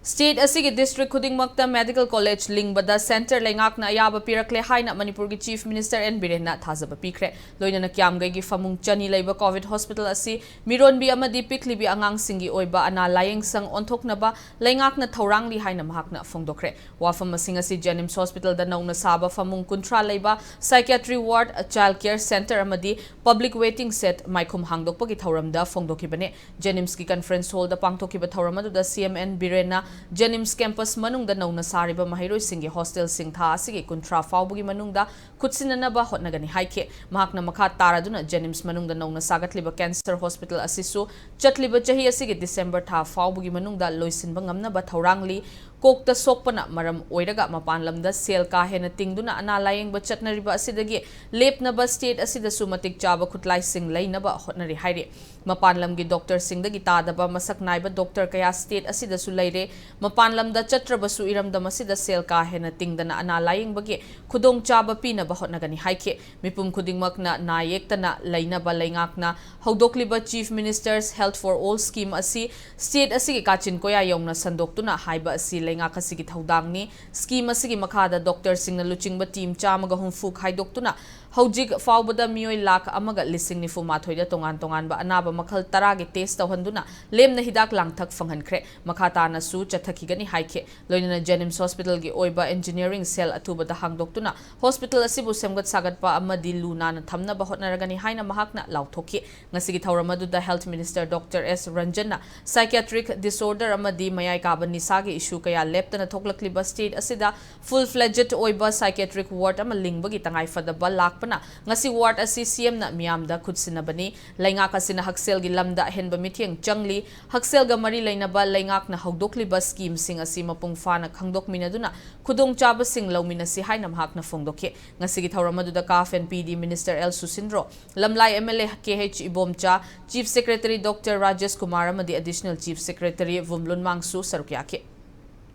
State asigi district Khudingda Medical College lingbada center lengakna ayaba pirakle haina Manipur ki Chief Minister N Birena thazaba pikre loinana kyamgai gi famung chani leiba COVID hospital asi mironbi amadi piklibi angang singi oiba ana layeng sang onthoknaba lengakna thorangli haina mahakna phongdokre wafam masing asi Jenims Hospital da nauna saba famung kuntra leiba psychiatry ward child care center amadi public waiting set maikhum hangdokpa gi thoramda phongdokibane Jenims ki conference hall da pangthokiba thoramadu da CMN Birena Jenims campus manungda nauna sariba mahiroi singi hostel singtha asigi kuntra faubugi manungda kutsinanaba hotnagani haike mahakna makha taraduna Jenims manungda nauna sagatliba cancer hospital asisu chatliba chahi asigi December tha faubugi manungda loisinba ngamnaba thorangli kokta sokpana maram oiraga mapanlamda sel ka hena tingduna ana layengba chatnariba asidagi lepnaba state asida sumatik chaba khutlai sing leinaba hotnari haire mapanlamgi doctor singdagi tadaba masak naiba doctor kaya state asida su leire mapanlamda chatrabasu iramda masida sel ka hena tingdana ana layengbagi khudong chaba pinaba hotnagani haike mipum khudingmakna nayektana leinaba leingakna hawdokliba chief minister's health for all scheme asi state asigi kachin koya yongna sandoktuna haiba asi lengak asigi thaudangni scheme asigi makhada doctor singna luchingba team chamaga humfu khaidokuna hojik faubada mioi lak amaga lising ni fuma thoida tongan tongan ba anaba makhal taragi test tawhanduna lemna hidak langthak phanghankhre makhata na su chathakigani haike loinana Jenims Hospital gi oiba engineering cell atuba da hangdoktuna hospital asibu semgat sagat pa amadi luna na thamna ba hotnaragani haina mahakna lauthoki ngasigi thauramadu da health minister Dr. S Ranjana psychiatric disorder amadi mayai kaban nisagi issue kaya leptana thoklakliba state asida full fledged oiba psychiatric ward ama lingbagi tangai fadaba lak ngasi ward asi CM na miyamda khutsinabani laingak asina haksel gi lamda henba mithiang changli haksel ga mari leinaba laingak na hawdokliba scheme sing asi mapung fana khangdok minaduna khudong chaba sing lawmina si haina mahak na phongdokhe ngasi gi thauramadu da CAF and PD Minister L Susindro lamlai MLA KH Ibomcha Chief Secretary Dr. Rajesh Kumar amadi Additional Chief Secretary Vumlun Mangsu sarukyake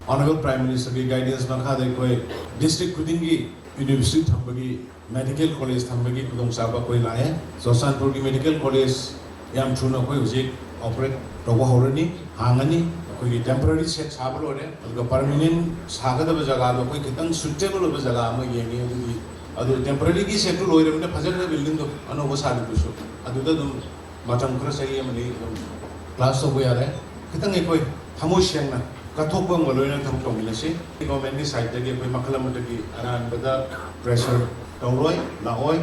Honorable Prime Minister ki guidance makha de koi district Khudingda University thambagi medical college thambagi kudong saba koi lae Sosanpur ki medical college yam chuna koi ujik operate toba horani hangani koi ki temporary set saba lore aduga permanent sagadaba jaga do koi kitang suitable ba jaga ama yengi adu temporary ki set lore mena phajana building do anoba sadu busu aduda dum matam khara sahi amani class of yare kitang e koi thamoi siangna kathok bang loina tham tongilase government ni side tagi koi makalam tagi aran bada pressure tawroi laoi